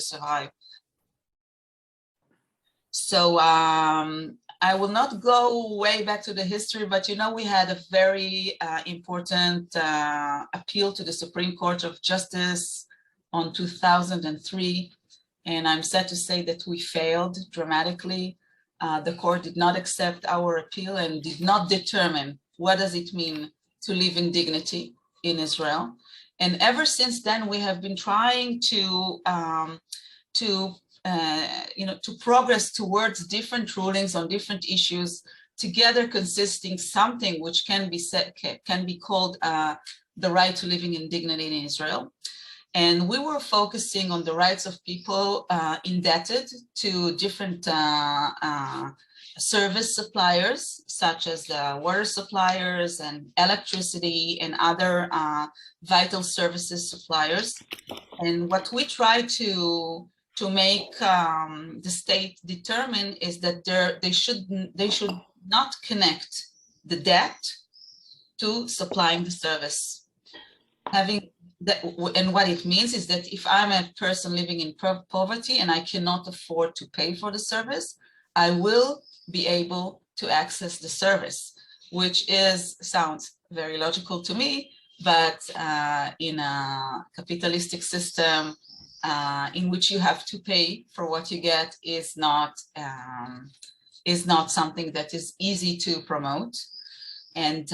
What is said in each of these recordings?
survive. So I will not go way back to the history, but you know, we had a very important appeal to the Supreme Court of Justice on 2003. And I'm sad to say that we failed dramatically. The court did not accept our appeal and did not determine what does it mean to live in dignity in Israel. And ever since then, we have been trying to progress towards different rulings on different issues, together consisting something which can be called the right to living in dignity in Israel. And we were focusing on the rights of people indebted to different service suppliers, such as water suppliers and electricity and other vital services suppliers. And what we try to make the state determine is that they should not connect the debt to supplying the service. And what it means is that if I'm a person living in poverty and I cannot afford to pay for the service, I will be able to access the service, which sounds very logical to me, but in a capitalistic system in which you have to pay for what you get is not something that is easy to promote. And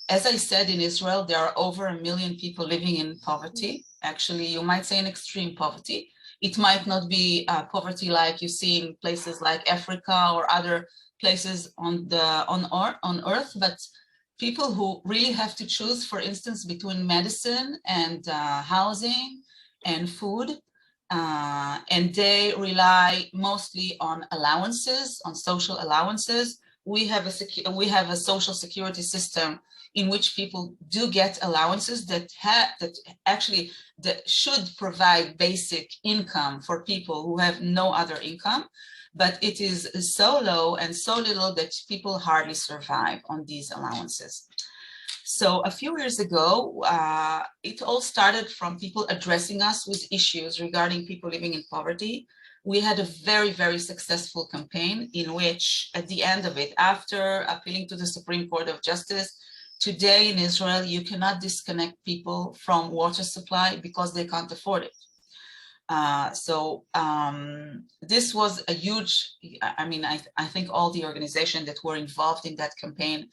as I said, in Israel, there are over 1 million people living in poverty. Actually, you might say in extreme poverty. It might not be poverty like you see in places like Africa or other places on Earth, but people who really have to choose, for instance, between medicine and housing and food, and they rely mostly on allowances, on social allowances. We have a social security system in which people do get allowances that should provide basic income for people who have no other income, but it is so low and so little that people hardly survive on these allowances. So a few years ago, it all started from people addressing us with issues regarding people living in poverty. We had a very, very successful campaign in which, at the end of it, after appealing to the Supreme Court of Justice, today in Israel, you cannot disconnect people from water supply because they can't afford it. This was a huge, I think all the organizations that were involved in that campaign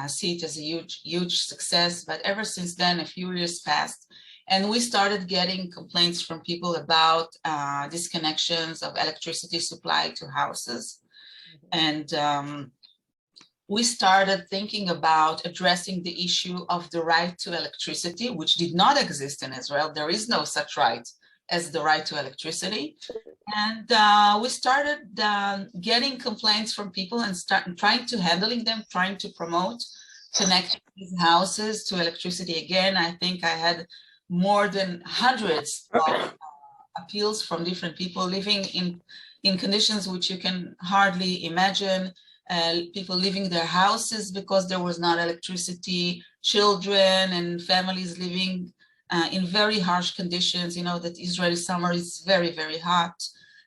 see it as a huge, huge success. But ever since then, a few years passed, and we started getting complaints from people about disconnections of electricity supply to houses. And we started thinking about addressing the issue of the right to electricity, which did not exist in Israel. There is no such right as the right to electricity. And we started getting complaints from people and trying to handling them, trying to promote connecting these houses to electricity again. I think I had more than hundreds of appeals from different people living in conditions which you can hardly imagine, people leaving their houses because there was not electricity, children and families living in very harsh conditions. You know that Israeli summer is very, very hot.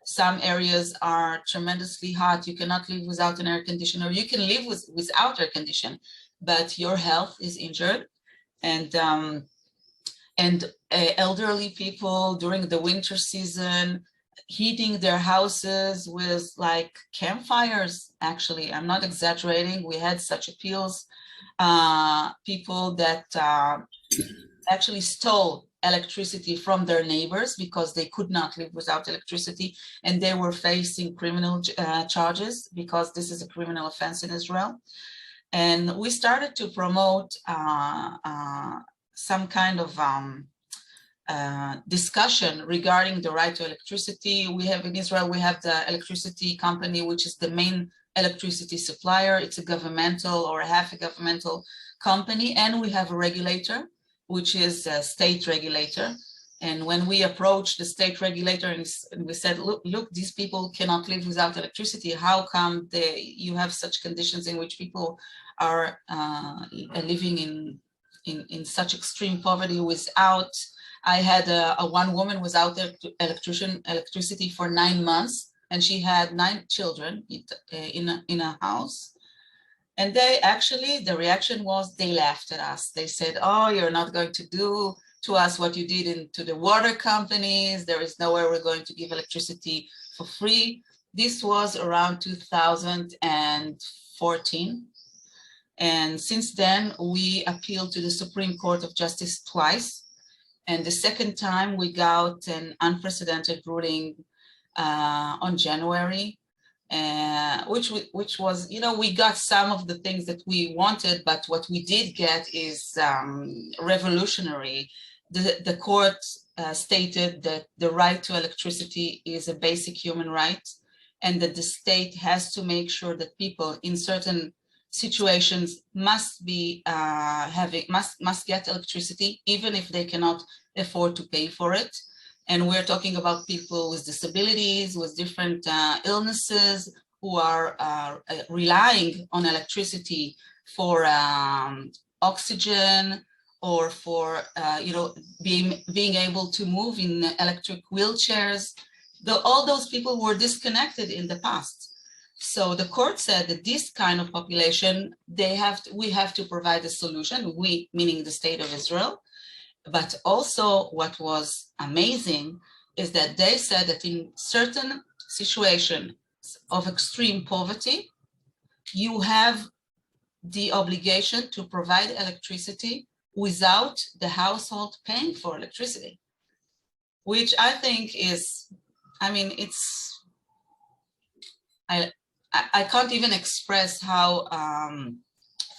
Some areas are tremendously hot. You cannot live without an air conditioner. You can live without air condition, but your health is injured. And elderly people during the winter season, heating their houses with like campfires. Actually, I'm not exaggerating. We had such appeals, people that actually stole electricity from their neighbors because they could not live without electricity, and they were facing criminal charges because this is a criminal offense in Israel. And we started to promote some kind of discussion regarding the right to electricity. We have in Israel, we have the electricity company, which is the main electricity supplier. It's a governmental or half a governmental company, and we have a regulator, which is a state regulator. And when we approached the state regulator and we said, look, these people cannot live without electricity. How come you have such conditions in which people are living in such extreme poverty without I had one woman without electricity for 9 months, and she had 9 children in a house. And they actually, the reaction was they laughed at us. They said, oh, you're not going to do to us what you did to the water companies. There is nowhere we're going to give electricity for free. This was around 2014. And since then, we appealed to the Supreme Court of Justice twice. And the second time we got an unprecedented ruling on January, which was, we got some of the things that we wanted, but what we did get is revolutionary. The court stated that the right to electricity is a basic human right, and that the state has to make sure that people in certain situations must be must get electricity, even if they cannot afford to pay for it. And we're talking about people with disabilities, with different illnesses, who are relying on electricity for oxygen, or for being able to move in electric wheelchairs. All those people were disconnected in the past. So the court said that this kind of population, we have to provide a solution, we meaning the state of Israel. But also what was amazing is that they said that in certain situations of extreme poverty, you have the obligation to provide electricity without the household paying for electricity, which I think is, I can't even express how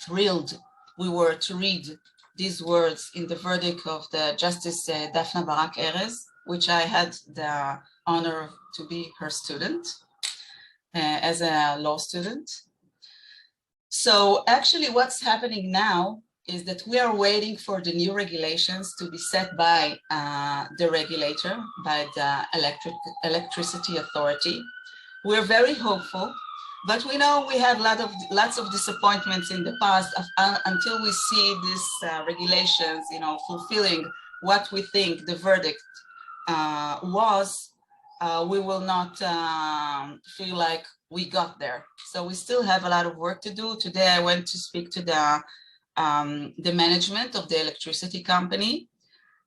thrilled we were to read these words in the verdict of the Justice Daphne Barak Erez, which I had the honor to be her student as a law student. So actually what's happening now is that we are waiting for the new regulations to be set by the regulator, by the Electricity Authority. We're very hopeful, but we know we had lots of disappointments in the past until we see these regulations, fulfilling what we think the verdict was. We will not feel like we got there. So we still have a lot of work to do. Today I went to speak to the management of the electricity company,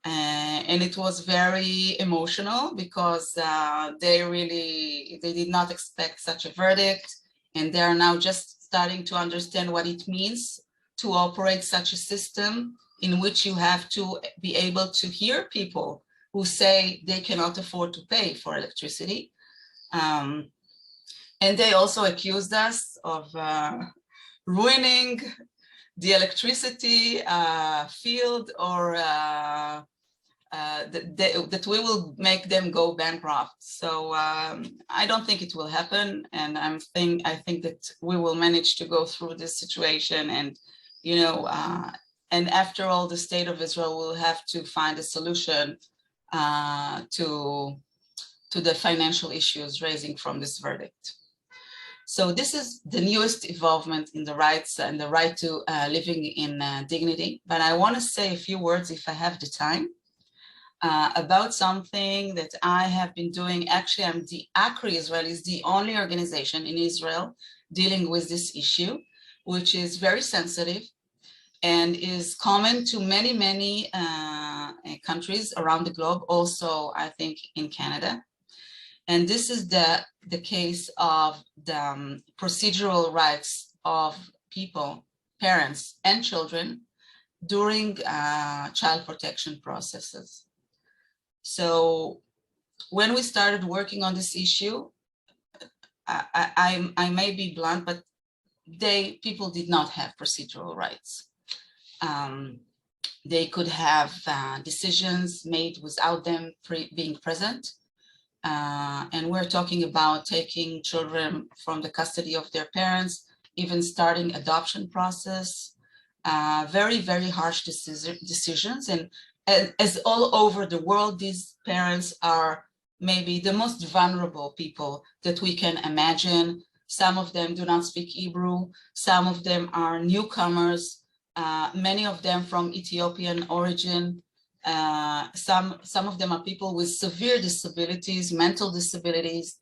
and it was very emotional because they did not expect such a verdict, and they are now just starting to understand what it means to operate such a system in which you have to be able to hear people who say they cannot afford to pay for electricity. And they also accused us of ruining the electricity field, or that we will make them go bankrupt. So I don't think it will happen, and I think that we will manage to go through this situation, and and after all, the state of Israel will have to find a solution to the financial issues raising from this verdict. So this is the newest involvement in the rights and the right to living in dignity. But I want to say a few words, if I have the time, about something that I have been doing. Actually, ACRI Israel is the only organization in Israel dealing with this issue, which is very sensitive and is common to many, many countries around the globe, also, I think, in Canada. And this is the case of the procedural rights of people, parents and children during child protection processes. So when we started working on this issue, I may be blunt, but people did not have procedural rights. They could have decisions made without them being present. And we're talking about taking children from the custody of their parents, even starting adoption process, very, very harsh decisions. And as all over the world, these parents are maybe the most vulnerable people that we can imagine. Some of them do not speak Hebrew. Some of them are newcomers, many of them from Ethiopian origin. Some of them are people with severe disabilities, mental disabilities.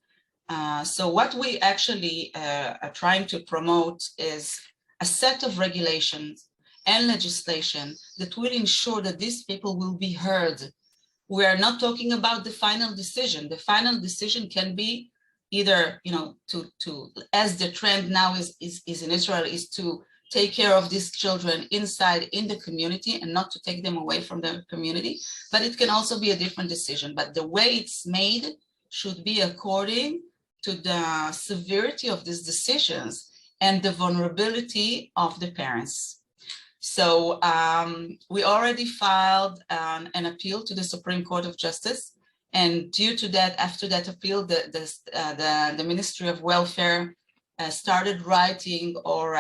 So what we actually are trying to promote is a set of regulations and legislation that will ensure that these people will be heard. We are not talking about the final decision. The final decision can be either, as the trend now is in Israel, is to take care of these children inside in the community and not to take them away from the community. But it can also be a different decision. But the way it's made should be according to the severity of these decisions and the vulnerability of the parents. So we already filed an appeal to the Supreme Court of Justice. And due to that, after that appeal, the Ministry of Welfare started writing, or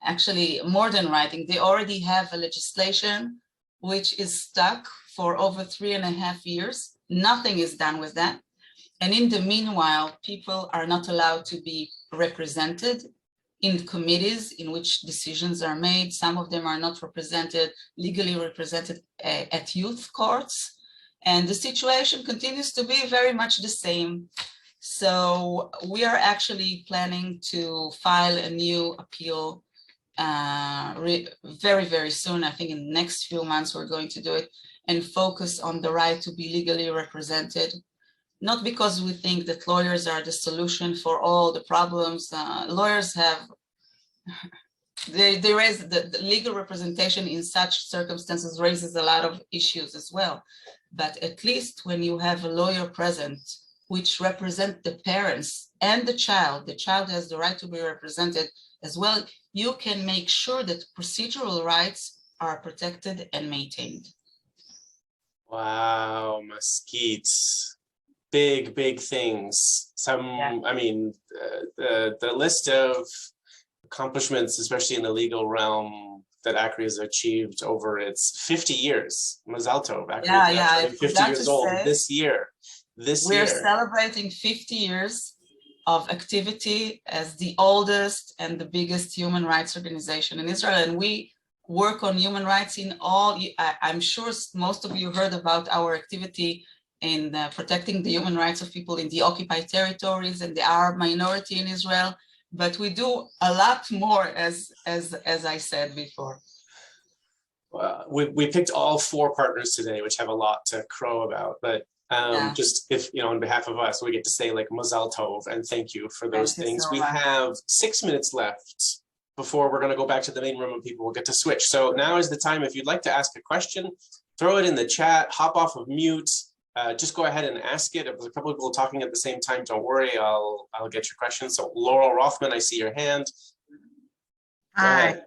actually more than writing, they already have a legislation which is stuck for over 3.5 years. Nothing is done with that. And in the meanwhile, people are not allowed to be represented in committees in which decisions are made. Some of them are not legally represented at youth courts. And the situation continues to be very much the same. So we are actually planning to file a new appeal very, very soon. I think in the next few months, we're going to do it and focus on the right to be legally represented. Not because we think that lawyers are the solution for all the problems. Lawyers have, they raise the legal representation in such circumstances raises a lot of issues as well. But at least when you have a lawyer present, which represent the parents and the child has the right to be represented as well, you can make sure that procedural rights are protected and maintained. Wow, Maskit. Big things. I mean, the list of accomplishments, especially in the legal realm, that ACRI has achieved over its 50 years. Mazal tov. ACRI is 50 years old this year. We're celebrating 50 years of activity as the oldest and the biggest human rights organization in Israel. And we work on human rights in all, I'm sure most of you heard about our activity in protecting the human rights of people in the occupied territories and the Arab minority in Israel. But we do a lot more, as I said before. We picked all 4 partners today, which have a lot to crow about. But just if, on behalf of us, we get to say like Mazal Tov and thank you for those things. We have 6 minutes left before we're going to go back to the main room and people will get to switch. So now is the time. If you'd like to ask a question, throw it in the chat, hop off of mute. Just go ahead and ask it. If there's a couple of people talking at the same time, don't worry, I'll get your question. So Laurel Rothman, I see your hand. Hi,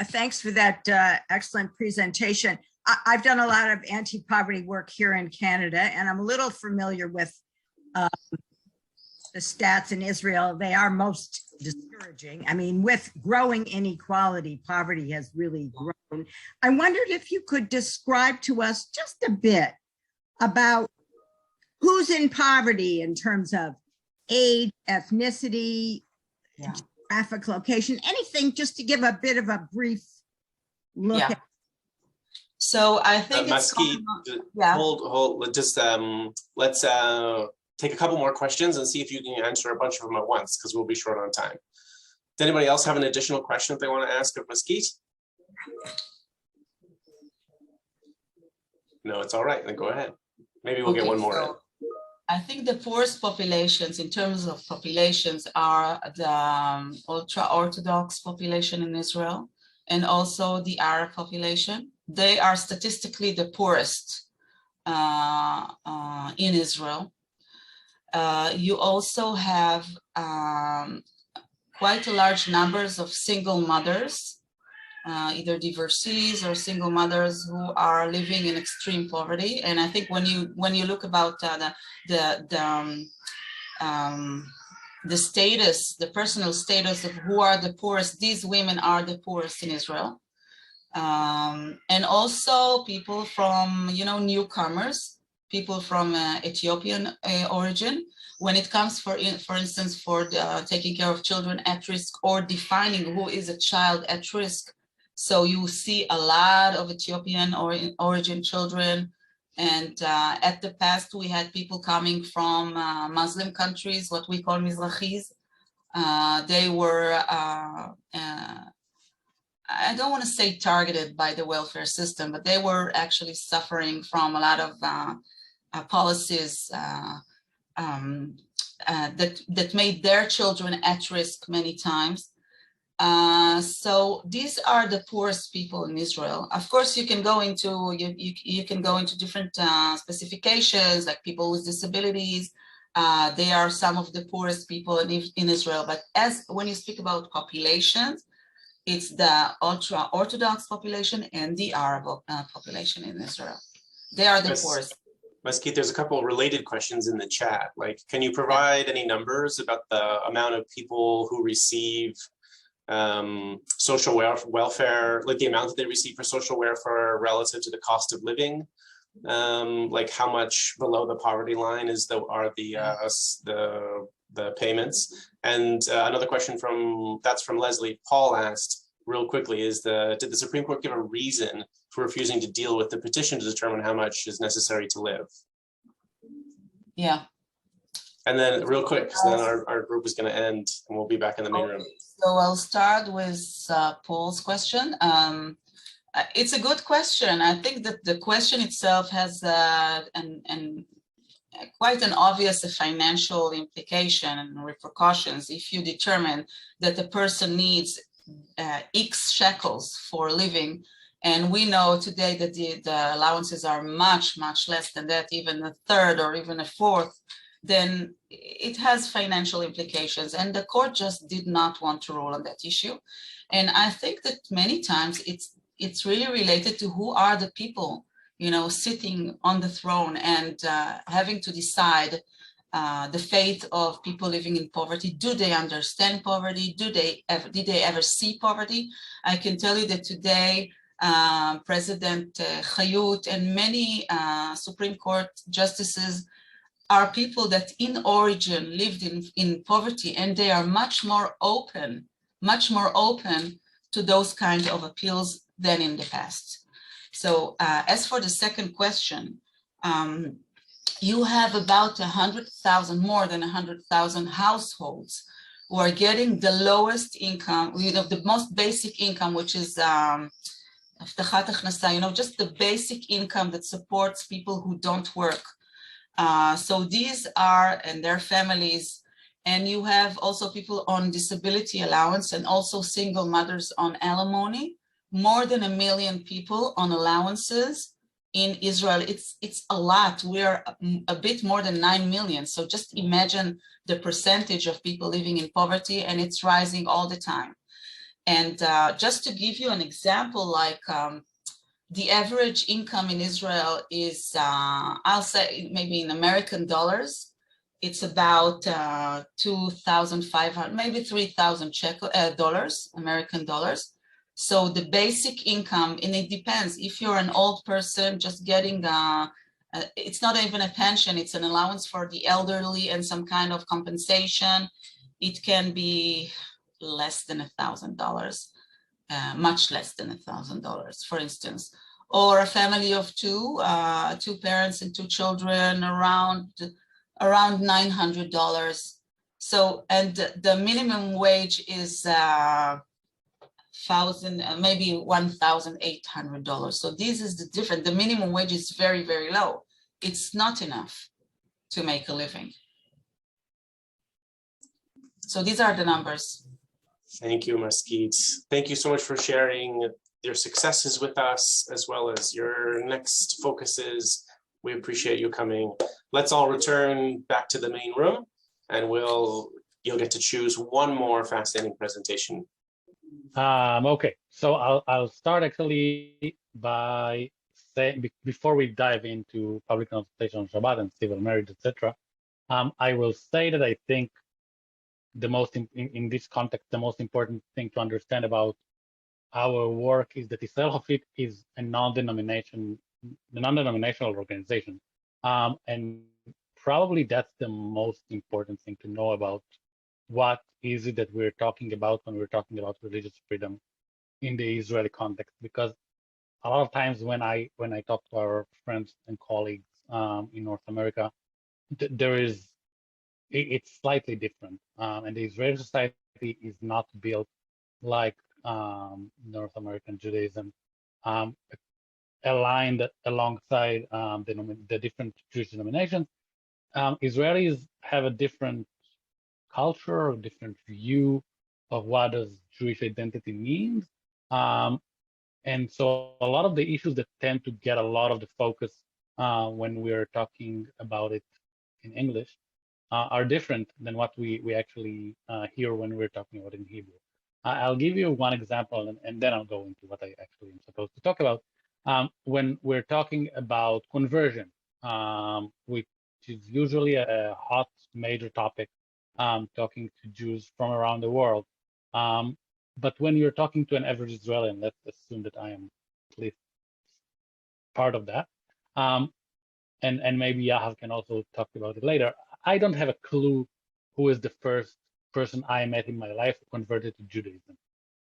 thanks for that excellent presentation. I've done a lot of anti-poverty work here in Canada, and I'm a little familiar with the stats in Israel. They are most discouraging. I mean, with growing inequality, poverty has really grown. I wondered if you could describe to us just a bit about who's in poverty in terms of age, ethnicity, geographic location, anything, just to give a bit of a brief look at. So I think Maskit, hold, just let's take a couple more questions and see if you can answer a bunch of them at once, because we'll be short on time. Does anybody else have an additional question that they want to ask of Maskit? No, it's all right, then go ahead. Maybe we'll get one more in. I think the poorest populations in terms of populations are the ultra-Orthodox population in Israel and also the Arab population. They are statistically the poorest in Israel. You also have quite a large numbers of single mothers, either divorcees or single mothers who are living in extreme poverty. And I think when you look about the status, the personal status of who are the poorest, these women are the poorest in Israel. And also people from, newcomers, people from Ethiopian origin, when it comes, for instance, for taking care of children at risk or defining who is a child at risk. So you see a lot of Ethiopian origin children. And at the past, we had people coming from Muslim countries, what we call Mizrachis. They were, I don't want to say targeted by the welfare system, but they were actually suffering from a lot of policies that made their children at risk many times. So these are the poorest people in Israel. Of course, you can go into you can go into different specifications, like people with disabilities. They are some of the poorest people in Israel. But when you speak about populations, it's the ultra-Orthodox population and the Arab population in Israel. They are the poorest. Maskit, there's a couple of related questions in the chat. Like, can you provide any numbers about the amount of people who receive social welfare, like the amount that they receive for social welfare relative to the cost of living? Like how much below the poverty line are the payments? And another question from Leslie. Paul asked real quickly, did the Supreme Court give a reason for refusing to deal with the petition to determine how much is necessary to live? Yeah. And then real quick, because then our group is going to end and we'll be back in the main room. So I'll start with Paul's question. It's a good question. I think that the question itself has quite an obvious financial implication and repercussions if you determine that the person needs X shekels for living. And we know today that the allowances are much, much less than that, even a third or even a fourth, then it has financial implications. And the court just did not want to rule on that issue. And I think that many times it's really related to who are the people, sitting on the throne and having to decide the fate of people living in poverty. Do they understand poverty? Did they ever see poverty? I can tell you that today, President Chayut and many Supreme Court justices are people that in origin lived in poverty, and they are much more open to those kinds of appeals than in the past. So as for the second question, you have about 100,000, more than 100,000 households who are getting the lowest income, the most basic income, which is just the basic income that supports people who don't work. So these are, and their families, and you have also people on disability allowance and also single mothers on alimony, more than 1 million people on allowances in Israel. It's a lot. We are a bit more than 9 million. So just imagine the percentage of people living in poverty, and it's rising all the time. And just to give you an example, like the average income in Israel is, I'll say maybe in American dollars, it's about 2,500, maybe 3,000 dollars, American dollars. So the basic income, and it depends, if you're an old person just getting, it's not even a pension, it's an allowance for the elderly and some kind of compensation, it can be less than $1,000, much less than $1,000, for instance. Or a family of two parents and two children, around $900. So, and the minimum wage is maybe $1,800. So this is the difference. The minimum wage is very, very low. It's not enough to make a living. So these are the numbers. Thank you, Maskit. Thank you so much for sharing your successes with us, as well as your next focuses. We appreciate you coming. Let's all return back to the main room, and you'll get to choose one more fascinating presentation. Okay, so I'll start actually by saying, before we dive into public consultation on Shabbat and civil marriage, etc., I will say that I think the most in this context, the most important thing to understand about our work is that Hofsheet is a non-denominational organization, and probably that's the most important thing to know about what is it that we're talking about when we're talking about religious freedom. in the Israeli context, because a lot of times when I talk to our friends and colleagues in North America, it's slightly different, and the Israeli society is not built like North American Judaism, um, aligned alongside the different Jewish denominations. Israelis have a different culture, a different view of what does Jewish identity means. And so a lot of the issues that tend to get a lot of the focus when we're talking about it in English are different than what we actually hear when we're talking about it in Hebrew. I'll give you one example, and then I'll go into what I actually am supposed to talk about. When we're talking about conversion, which is usually a hot major topic, talking to Jews from around the world. But when you're talking to an average Israeli, and let's assume that I am at least part of that, and maybe Yahav can also talk about it later, I don't have a clue who is the first person I met in my life who converted to Judaism.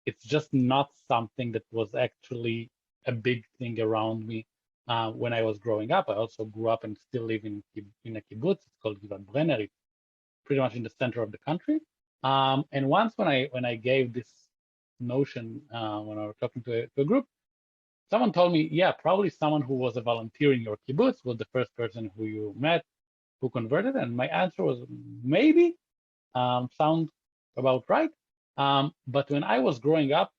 It's just not something that was actually a big thing around me when I was growing up. I also grew up and still live in a kibbutz. It's called Givat Brenner. It's pretty much in the center of the country. And once when I gave this notion, when I was talking to a group, someone told me, yeah, probably someone who was a volunteer in your kibbutz was the first person who you met who converted. And my answer was maybe, sound about right. But when I was growing up,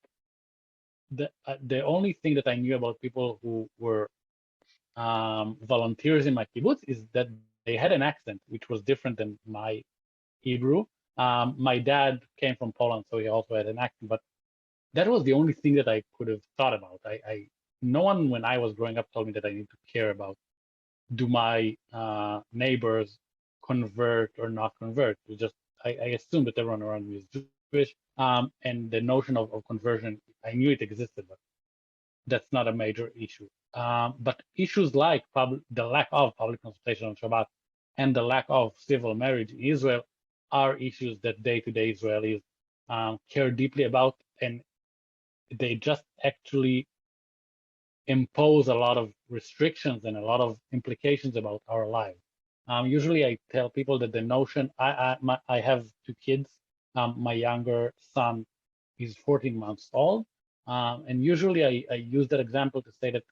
the only thing that I knew about people who were volunteers in my kibbutz is that they had an accent which was different than my Hebrew. My dad came from Poland, so he also had an accent, but that was the only thing that I could have thought about. No one when I was growing up told me that I need to care about, do my neighbors convert or not convert. It was just, I assumed that everyone around me is Jewish, and the notion of conversion, I knew it existed, but that's not a major issue. But issues like the lack of public consultation on Shabbat and the lack of civil marriage in Israel are issues that day-to-day Israelis care deeply about, and they just actually impose a lot of restrictions and a lot of implications about our lives. Usually I tell people that the notion, I have two kids. My younger son is 14 months old. And usually I use that example to say that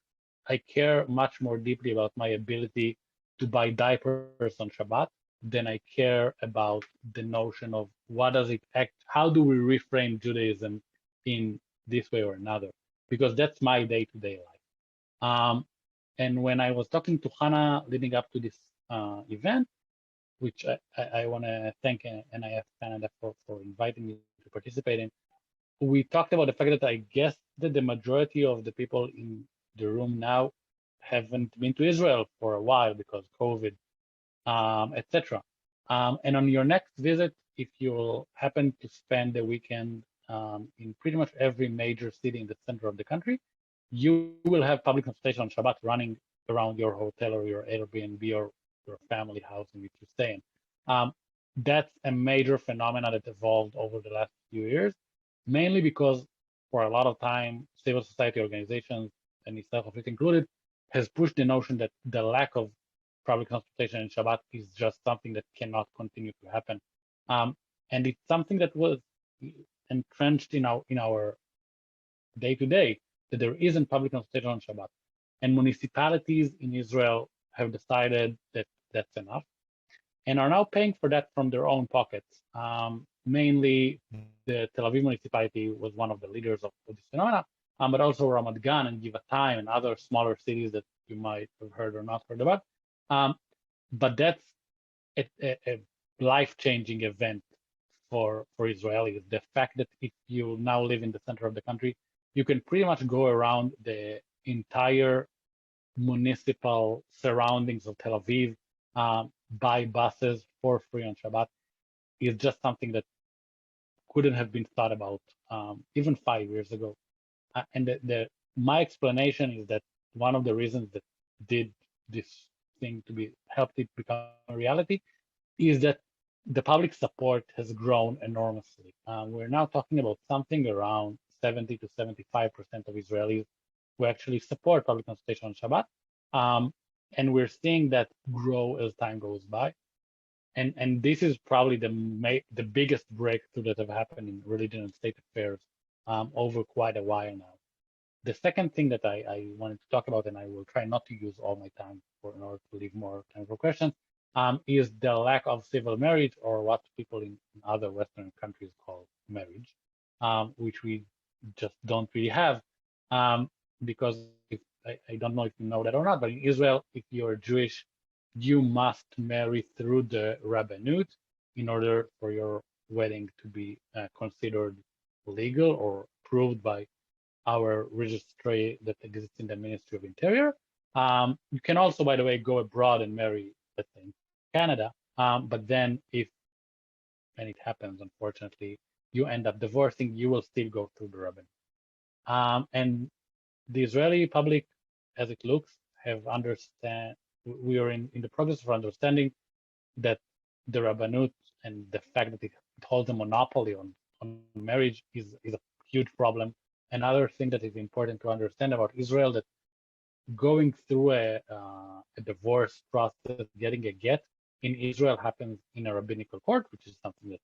I care much more deeply about my ability to buy diapers on Shabbat than I care about the notion of how do we reframe Judaism in this way or another, because that's my day-to-day life. And when I was talking to Hannah leading up to this event, which I want to thank NIF Canada for inviting me to participate in, we talked about the fact that I guess that the majority of the people in the room now haven't been to Israel for a while because COVID, etc. And on your next visit, if you'll happen to spend the weekend in pretty much every major city in the center of the country, you will have public consultation on Shabbat running around your hotel or your Airbnb or your family house in which you stay in. That's a major phenomenon that evolved over the last few years, mainly because for a lot of time, civil society organizations, and itself included, has pushed the notion that the lack of public consultation in Shabbat is just something that cannot continue to happen. And it's something that was entrenched in our day-to-day, that there isn't public consultation on Shabbat. And municipalities in Israel have decided that that's enough and are now paying for that from their own pockets. Mainly the Tel Aviv municipality was one of the leaders of this phenomena, but also Ramat Gan and Givatayim and other smaller cities that you might have heard or not heard about. But that's a life-changing event for Israelis. The fact that if you now live in the center of the country, you can pretty much go around the entire municipal surroundings of Tel Aviv, buy buses for free on Shabbat, is just something that couldn't have been thought about even 5 years ago. And my explanation is that one of the reasons that did this thing helped it become a reality is that the public support has grown enormously. We're now talking about something around 70 to 75% of Israelis who actually support public consultation on Shabbat. And we're seeing that grow as time goes by. And this is probably the biggest breakthrough that have happened in religion and state affairs over quite a while now. The second thing that I wanted to talk about, and I will try not to use all my time in order to leave more time for questions, is the lack of civil marriage, or what people in other Western countries call marriage, which we just don't really have. Because I don't know if you know that or not, but in Israel, if you're Jewish, you must marry through the rabbinut in order for your wedding to be considered legal or approved by our registry that exists in the Ministry of Interior. You can also, by the way, go abroad and marry, let's say, in Canada. But then if, and it happens, unfortunately, you end up divorcing, you will still go through the rabbinut. And the Israeli public, as it looks, we are in the process of understanding that the rabbinut and the fact that it holds a monopoly on marriage is a huge problem. Another thing that is important to understand about Israel, that going through a divorce process, getting a get in Israel happens in a rabbinical court, which is something that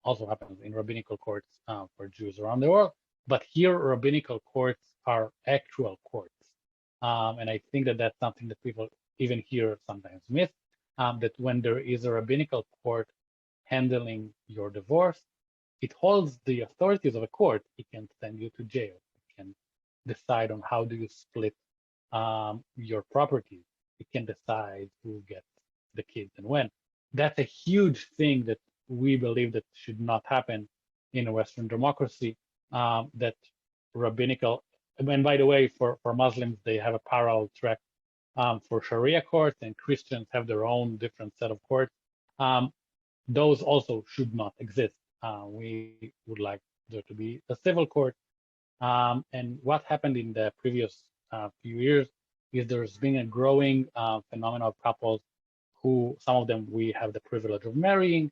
also happens in rabbinical courts for Jews around the world. But here, rabbinical courts are actual courts. And I think that that's something that people even here sometimes miss, that when there is a rabbinical court handling your divorce, it holds the authorities of a court. It can send you to jail. It can decide on how do you split your property. It can decide who gets the kids and when. That's a huge thing that we believe that should not happen in a Western democracy, that rabbinical, and by the way, for Muslims, they have a parallel track for Sharia courts, and Christians have their own different set of courts. Those also should not exist. We would like there to be a civil court. And what happened in the previous few years is there's been a growing phenomenon of couples who, some of them we have the privilege of marrying,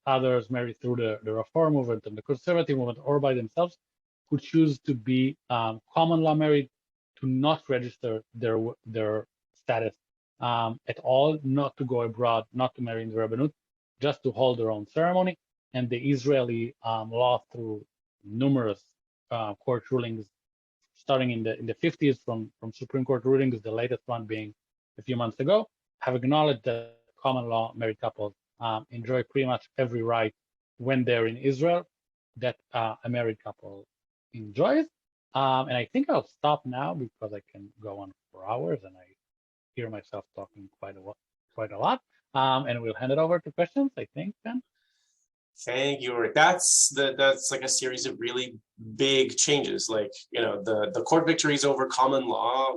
others marry through the Reform movement and the conservative movement, or by themselves, who choose to be common law married, to not register their status at all, not to go abroad, not to marry in the rabbinut, just to hold their own ceremony. And the Israeli law, through numerous court rulings, starting in the 50s from Supreme Court rulings, the latest one being a few months ago, have acknowledged that common law married couples enjoy pretty much every right when they're in Israel that a married couple enjoys. And I think I'll stop now because I can go on for hours and I hear myself talking quite a lot. And we'll hand it over to questions, I think, Ben. Thank you, Rick. That's like a series of really big changes. Like, you know, the court victories over common law,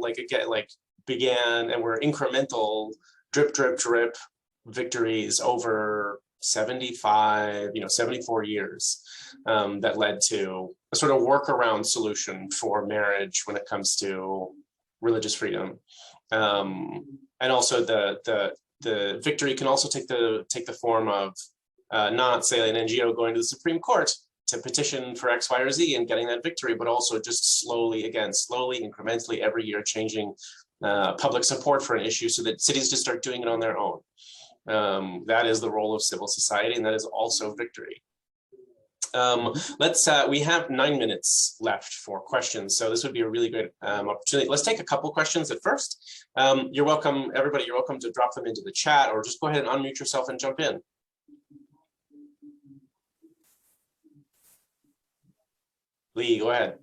began and were incremental, drip, drip, drip victories over 74 years that led to a sort of workaround solution for marriage when it comes to religious freedom. And also the victory can also take the form of not, say, an NGO going to the Supreme Court to petition for X, Y, or Z and getting that victory, but also just slowly, incrementally, every year changing public support for an issue so that cities just start doing it on their own. That is the role of civil society, and that is also victory. We have 9 minutes left for questions, so this would be a really good opportunity. Let's take a couple questions at first. You're welcome, everybody, you're welcome to drop them into the chat, or just go ahead and unmute yourself and jump in. Lee, go ahead.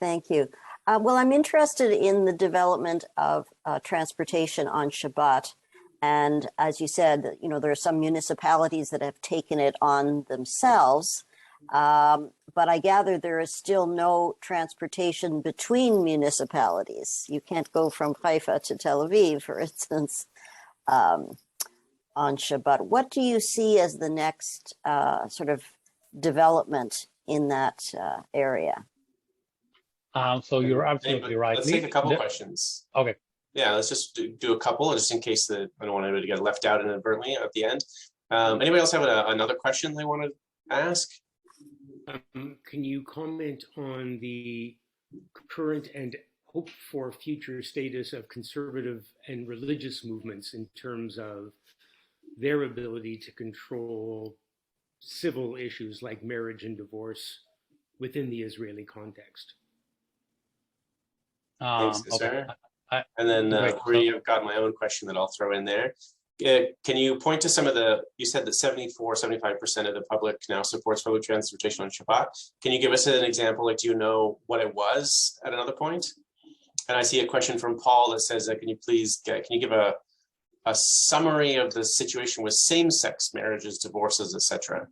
Thank you. Well, I'm interested in the development of transportation on Shabbat. And as you said, you know, there are some municipalities that have taken it on themselves. But I gather there is still no transportation between municipalities. You can't go from Haifa to Tel Aviv, for instance, on Shabbat. What do you see as the next sort of development in that area? So you're absolutely right. Let's take a couple questions. Okay. Yeah, let's just do a couple, just in case I don't want anybody to get left out inadvertently at the end. Anybody else have another question they want to ask? Can you comment on the current and hoped for future status of conservative and religious movements in terms of their ability to control civil issues like marriage and divorce within the Israeli context? Thanks, Okay. And then Great. I've got my own question that I'll throw in there. Can you point to some of you said that 75% of the public now supports public transportation on Shabbat. Can you give us an example? Like, do you know what it was at another point? And I see a question from Paul that says, can you give a summary of the situation with same-sex marriages, divorces, etc.?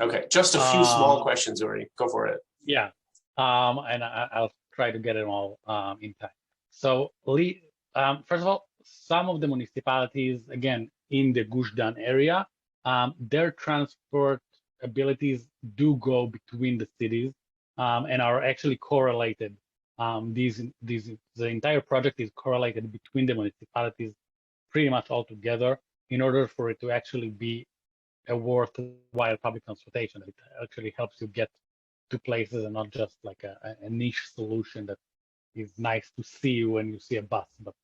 Okay, just a few small questions, Uri. Go for it. Yeah, and I'll try to get it all in time. So, first of all, some of the municipalities, again, in the Gush Dan area, their transport abilities do go between the cities and are actually correlated. The entire project is correlated between the municipalities pretty much all together in order for it to actually be a worthwhile public transportation. It actually helps you get to places and not just like a niche solution that is nice to see when you see a bus, but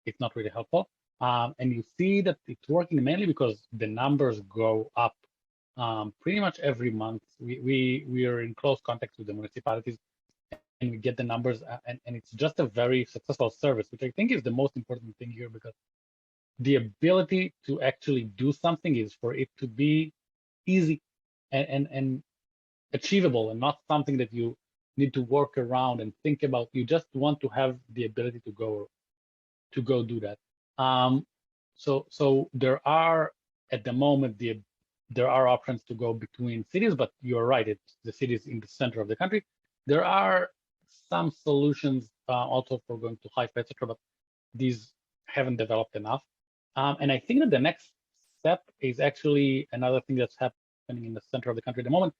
it's not really helpful. And you see that it's working mainly because the numbers go up pretty much every month. We are in close contact with the municipalities and we get the numbers, and it's just a very successful service, which I think is the most important thing here, because the ability to actually do something is for it to be easy and achievable, and not something that you need to work around and think about. You just want to have the ability to go do that. So there are, at the moment, there are options to go between cities, but you're right, it's the cities in the center of the country. There are some solutions also for going to Haifa, etc., but these haven't developed enough. And I think that the next step is actually another thing that's happening in the center of the country at the moment.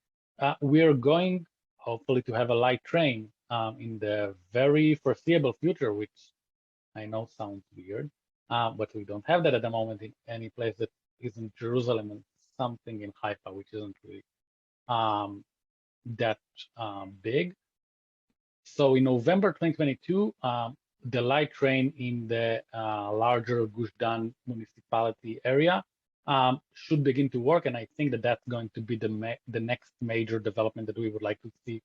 We're going, hopefully, to have a light train in the very foreseeable future, which I know sounds weird, but we don't have that at the moment in any place that isn't Jerusalem, and something in Haifa, which isn't really that big. So in November 2022, the light train in the larger Gush Dan municipality area should begin to work, and I think that that's going to be the next major development that we would like to see,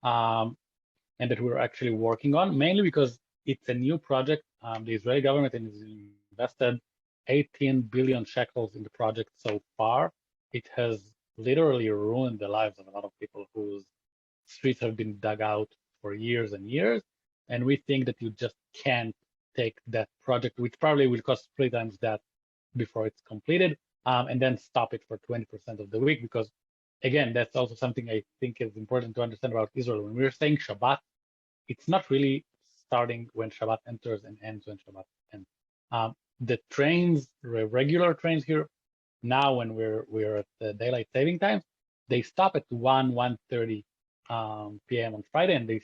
and that we're actually working on, mainly because it's a new project. The Israeli government has invested 18 billion shekels in the project so far. It has literally ruined the lives of a lot of people whose streets have been dug out for years and years. And we think that you just can't take that project, which probably will cost 3 times that before it's completed, and then stop it for 20% of the week. Because again, that's also something I think is important to understand about Israel. When we're saying Shabbat, it's not really starting when Shabbat enters and ends when Shabbat ends. The trains, regular trains here, now when we're at the daylight saving times, they stop at 1:30 p.m. on Friday, and they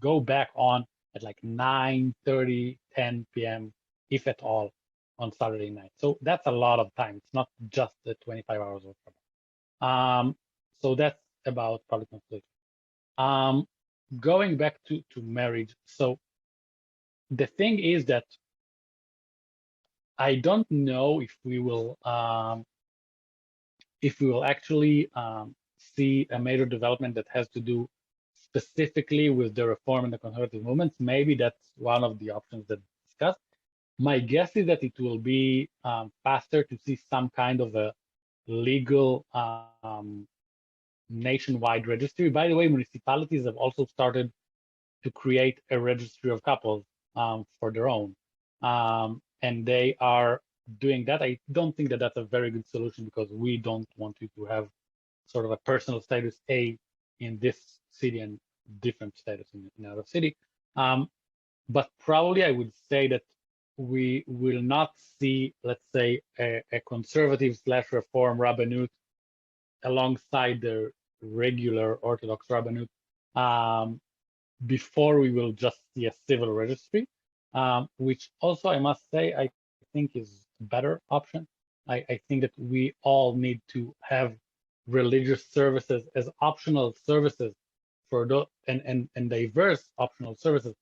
go back on at like 9:30, 10 p.m., if at all, on Saturday night. So that's a lot of time. It's not just the 25 hours of Shabbat. So that's about public transportation. Going back to marriage. So the thing is that I don't know if we will actually see a major development that has to do specifically with the reform and the conservative movements. Maybe that's one of the options that's discussed. My guess is that it will be faster to see some kind of a legal nationwide registry. By the way, municipalities have also started to create a registry of couples for their own. And they are doing that. I don't think that that's a very good solution, because we don't want you to have sort of a personal status A in this city and different status in another city. But probably I would say that we will not see, let's say, a conservative / reform rabbinut alongside the regular Orthodox rabbinut before we will just see a civil registry, which also, I must say, I think is a better option. I think that we all need to have religious services as optional services for those and diverse optional services,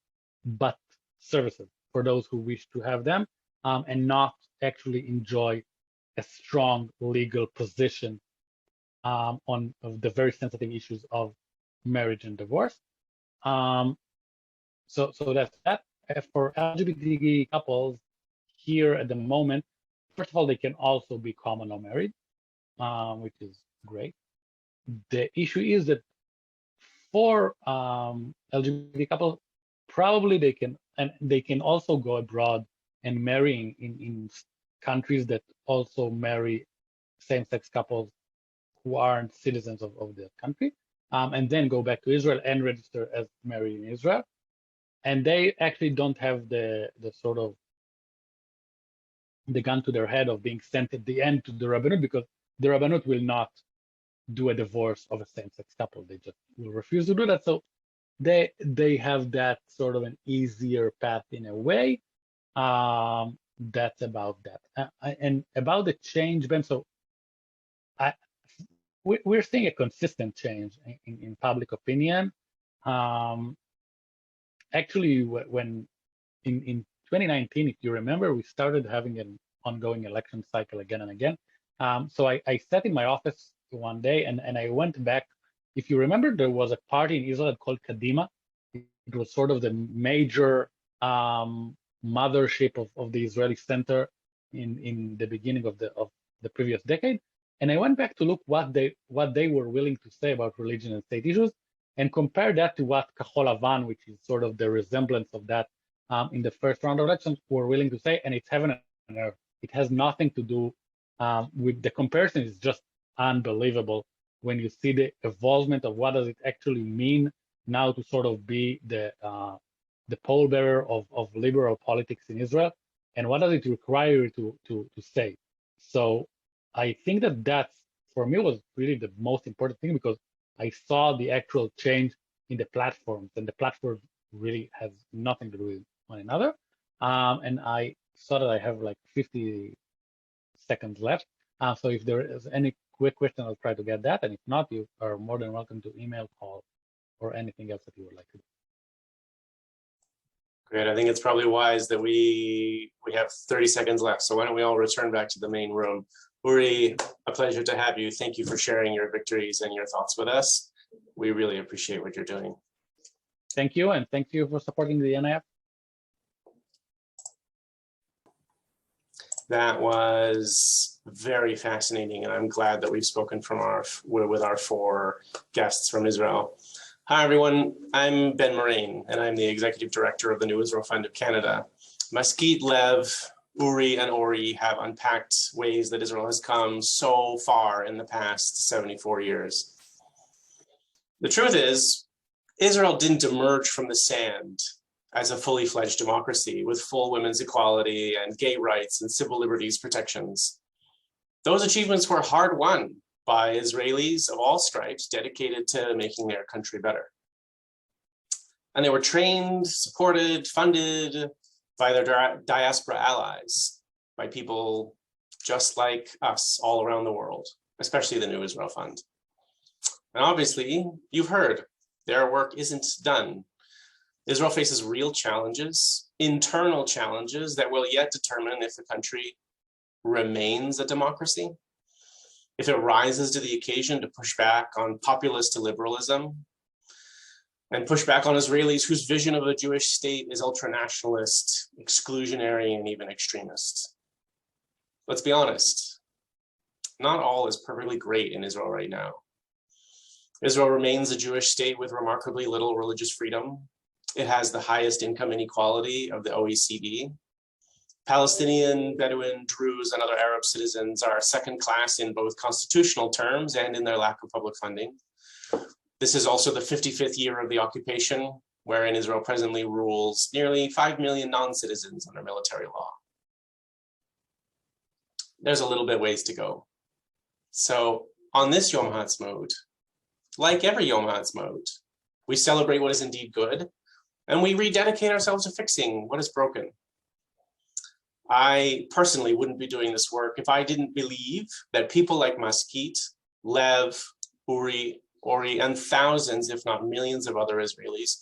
but services for those who wish to have them, and not actually enjoy a strong legal position on the very sensitive issues of marriage and divorce. So that's that. For LGBT couples here at the moment, first of all, they can also be common law married, which is great. The issue is that for LGBT couples, probably they can also go abroad and marrying in countries that also marry same-sex couples who aren't citizens of the country, and then go back to Israel and register as married in Israel. And they actually don't have the sort of the gun to their head of being sent at the end to the Rabbanut, because the Rabbanut will not do a divorce of a same-sex couple. They just will refuse to do that. So they have that sort of an easier path in a way. That's about that. And about the change, Ben, so we're seeing a consistent change in public opinion. Actually, when in 2019, if you remember, we started having an ongoing election cycle again and again. So I sat in my office one day and I went back. If you remember, there was a party in Israel called Kadima. It was sort of the major mothership of the Israeli center in the beginning of the previous decade. And I went back to look what they were willing to say about religion and state issues, and compare that to what Kahol Lavan, which is sort of the resemblance of that in the first round of elections, were willing to say, and it's heaven and earth. It has nothing to do with the comparison. Is just unbelievable when you see the evolvement of what does it actually mean now to sort of be the pallbearer of liberal politics in Israel, and what does it require you to say. So I think that's, for me, was really the most important thing, because I saw the actual change in the platforms, and the platforms really has nothing to do with one another. And I saw that I have like 50 seconds left. So if there is any quick question, I'll try to get that. And if not, you are more than welcome to email, call, or anything else that you would like to do. Great. I think it's probably wise that we have 30 seconds left. So why don't we all return back to the main room. Uri, a pleasure to have you. Thank you for sharing your victories and your thoughts with us. We really appreciate what you're doing. Thank you, and thank you for supporting the NIF. That was very fascinating, and I'm glad that we've spoken with our 4 guests from Israel. Hi, everyone. I'm Ben Moraine, and I'm the Executive Director of the New Israel Fund of Canada. Maskit, Lev, Uri, and Ori have unpacked ways that Israel has come so far in the past 74 years. The truth is, Israel didn't emerge from the sand as a fully fledged democracy with full women's equality and gay rights and civil liberties protections. Those achievements were hard won by Israelis of all stripes dedicated to making their country better. And they were trained, supported, funded by their diaspora allies, by people just like us all around the world, especially the New Israel Fund. And obviously, you've heard, their work isn't done. Israel faces real challenges, internal challenges that will yet determine if the country remains a democracy, if it rises to the occasion to push back on populist liberalism, and push back on Israelis whose vision of a Jewish state is ultranationalist, exclusionary, and even extremist. Let's be honest, not all is perfectly great in Israel right now. Israel remains a Jewish state with remarkably little religious freedom. It has the highest income inequality of the OECD. Palestinian, Bedouin, Druze, and other Arab citizens are second class in both constitutional terms and in their lack of public funding. This is also the 55th year of the occupation, wherein Israel presently rules nearly 5 million non-citizens under military law. There's a little bit ways to go. So on this Yom Haatzmaut, like every Yom Haatzmaut, we celebrate what is indeed good, and we rededicate ourselves to fixing what is broken. I personally wouldn't be doing this work if I didn't believe that people like Maskit Lev, Uri, Ori, and thousands, if not millions of other Israelis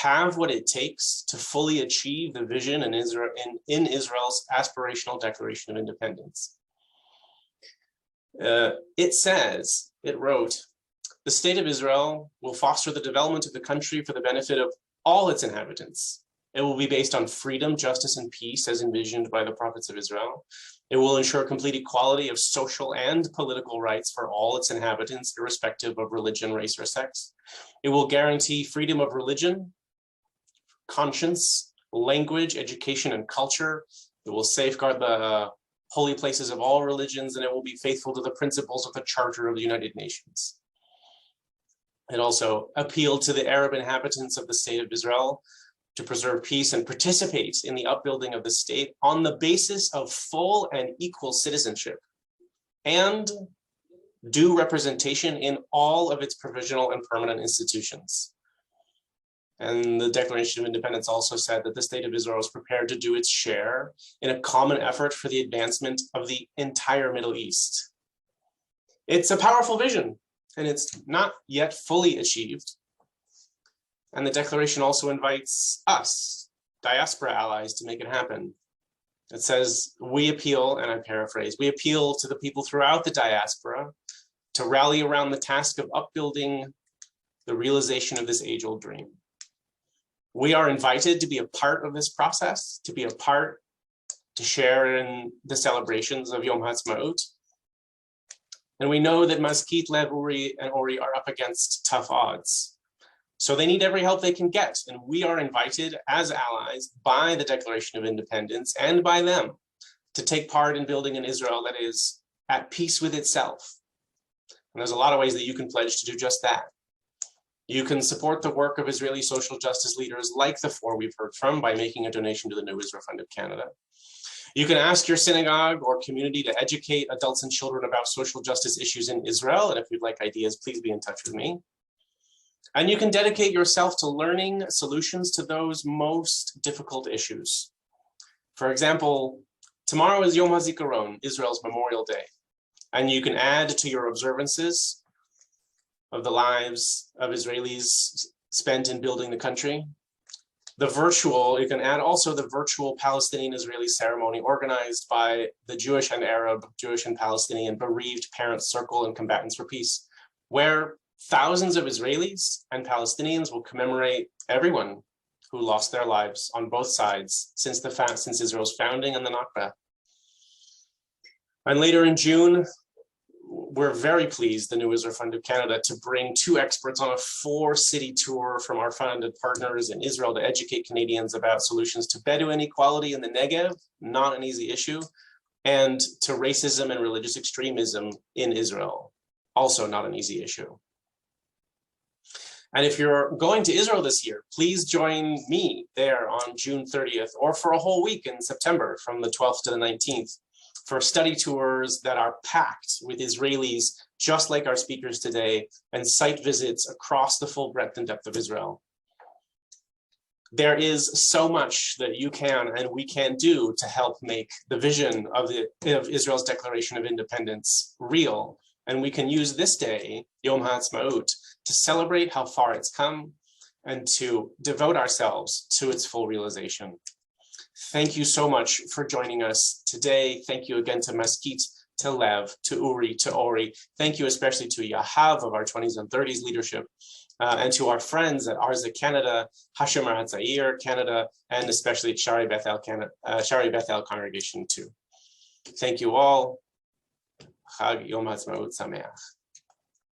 have what it takes to fully achieve the vision in Israel's aspirational Declaration of Independence. It wrote, the state of Israel will foster the development of the country for the benefit of all its inhabitants. It will be based on freedom, justice, and peace as envisioned by the prophets of Israel. It will ensure complete equality of social and political rights for all its inhabitants, irrespective of religion, race, or sex. It will guarantee freedom of religion, conscience, language, education, and culture. It will safeguard the holy places of all religions, and it will be faithful to the principles of the Charter of the United Nations. It also appealed to the Arab inhabitants of the state of Israel to preserve peace and participate in the upbuilding of the state on the basis of full and equal citizenship and due representation in all of its provisional and permanent institutions. And the Declaration of Independence also said that the state of Israel is prepared to do its share in a common effort for the advancement of the entire Middle East. It's a powerful vision, and it's not yet fully achieved. And the declaration also invites us, diaspora allies, to make it happen. It says, we appeal, and I paraphrase, we appeal to the people throughout the diaspora to rally around the task of upbuilding the realization of this age-old dream. We are invited to be a part of this process, to be a part, to share in the celebrations of Yom Haatzmaut. And we know that Maskit, Lev, Uri, and Ori are up against tough odds. So they need every help they can get. And we are invited as allies by the Declaration of Independence and by them to take part in building an Israel that is at peace with itself. And there's a lot of ways that you can pledge to do just that. You can support the work of Israeli social justice leaders like the four we've heard from by making a donation to the New Israel Fund of Canada. You can ask your synagogue or community to educate adults and children about social justice issues in Israel. And if you'd like ideas, please be in touch with me. And you can dedicate yourself to learning solutions to those most difficult issues. For example, tomorrow is Yom HaZikaron, Israel's Memorial Day. And you can add to your observances of the lives of Israelis spent in building the country. You can add also the virtual Palestinian-Israeli ceremony organized by the Jewish and Arab, Jewish and Palestinian bereaved parents circle and combatants for peace, where thousands of Israelis and Palestinians will commemorate everyone who lost their lives on both sides since Israel's founding and the Nakba. And later in June, we're very pleased, the New Israel Fund of Canada, to bring 2 experts on a 4-city tour from our funded partners in Israel to educate Canadians about solutions to Bedouin equality in the Negev, not an easy issue, and to racism and religious extremism in Israel, also not an easy issue. And if you're going to Israel this year, please join me there on June 30th or for a whole week in September from the 12th to the 19th for study tours that are packed with Israelis, just like our speakers today, and site visits across the full breadth and depth of Israel. There is so much that you can and we can do to help make the vision of Israel's Declaration of Independence real. And we can use this day, Yom Haatzmaut, to celebrate how far it's come and to devote ourselves to its full realization. Thank you so much for joining us today. Thank you again to Maskit, to Lev, to Uri, to Ori. Thank you especially to Yahav of our 20s and 30s leadership, and to our friends at ARZA Canada, Hashomer Hatzair Canada, and especially Shaarei-Beth congregation too. Thank you all. Chag Yom Haatzmaut Sameach.